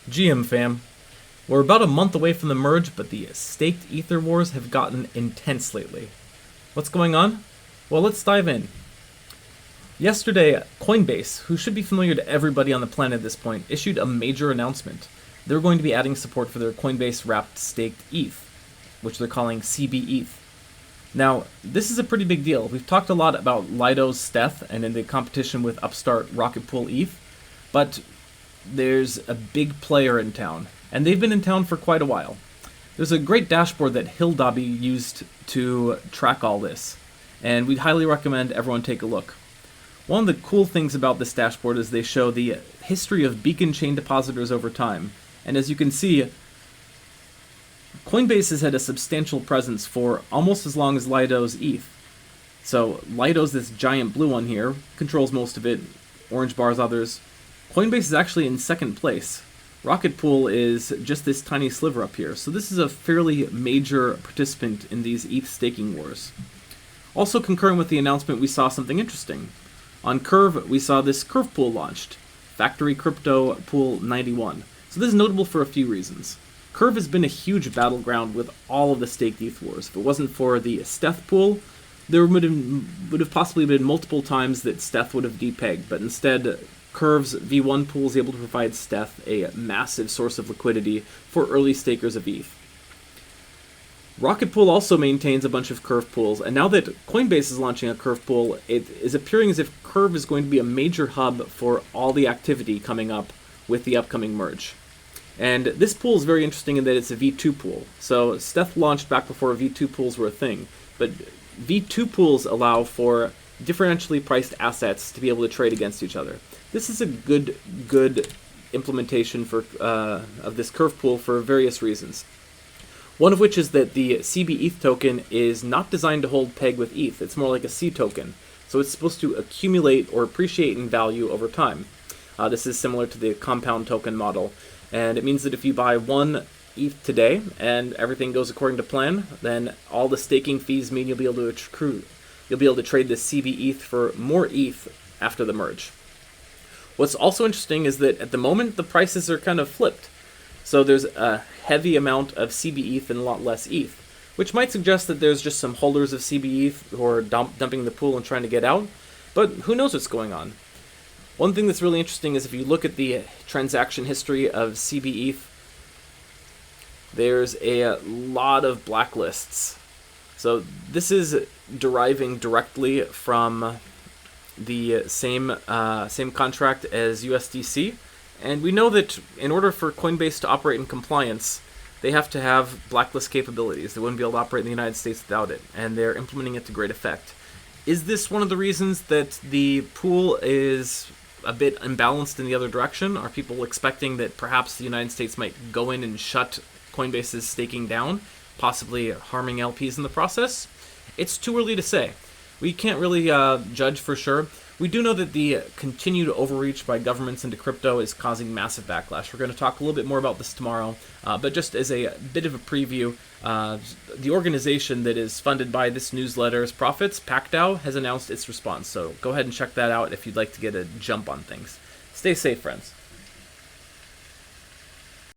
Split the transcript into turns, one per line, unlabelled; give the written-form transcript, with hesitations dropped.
GM fam. We're about a month away from the merge, but the staked Ether wars have gotten intense lately. What's going on? Well, let's dive in. Yesterday, Coinbase, who should be familiar to everybody on the planet at this point, issued a major announcement. They're going to be adding support for their Coinbase wrapped staked ETH, which they're calling cbETH. Now, this is a pretty big deal. We've talked a lot about Lido's cbETH and in the competition with upstart RocketPool ETH, but there's a big player in town, and they've been in town for quite a while. There's a great dashboard that Hildobby used to track all this, and we'd highly recommend everyone take a look. One of the cool things about this dashboard is they show the history of beacon chain depositors over time, and as you can see, Coinbase has had a substantial presence for almost as long as Lido's ETH. So Lido's this giant blue one here, controls most of it, orange bars others. Coinbase is actually in second place. RocketPool is just this tiny sliver up here, so this is a fairly major participant in these ETH staking wars. Also concurrent with the announcement, we saw something interesting. On Curve, we saw this Curve pool launched, Factory Crypto Pool 91. So this is notable for a few reasons. Curve has been a huge battleground with all of the staked ETH wars. If it wasn't for the cbETH pool, there would have possibly been multiple times that cbETH would have depegged, but instead, Curve's V1 pool is able to provide cbETH a massive source of liquidity for early stakers of ETH. RocketPool also maintains a bunch of Curve pools, and now that Coinbase is launching a Curve pool, it is appearing as if Curve is going to be a major hub for all the activity coming up with the upcoming merge. And this pool is very interesting in that it's a V2 pool. So cbETH launched back before V2 pools were a thing, but V2 pools allow for differentially priced assets to be able to trade against each other. This is a good implementation for of this Curve pool for various reasons. One of which is that the cbETH token is not designed to hold peg with ETH. It's more like a C token. So it's supposed to accumulate or appreciate in value over time. This is similar to the compound token model. And it means that if you buy one ETH today and everything goes according to plan, then all the staking fees mean you'll be able to trade this cbETH for more ETH after the merge. What's also interesting is that at the moment the prices are kind of flipped. So there's a heavy amount of cbETH and a lot less ETH, which might suggest that there's just some holders of cbETH who are dumping the pool and trying to get out, but who knows what's going on. One thing that's really interesting is if you look at the transaction history of cbETH, there's a lot of blacklists. So this is deriving directly from the same contract as USDC, and we know that in order for Coinbase to operate in compliance, they have to have blacklist capabilities. They wouldn't be able to operate in the United States without it, and they're implementing it to great effect. Is this one of the reasons that the pool is a bit imbalanced in the other direction? Are people expecting that perhaps the United States might go in and shut Coinbase's staking down, possibly harming LPs in the process? It's too early to say. We can't really judge for sure. We do know that the continued overreach by governments into crypto is causing massive backlash. We're going to talk a little bit more about this tomorrow, but just as a bit of a preview, the organization that is funded by this newsletter's profits, PacDAO, has announced its response. So go ahead and check that out if you'd like to get a jump on things. Stay safe, friends.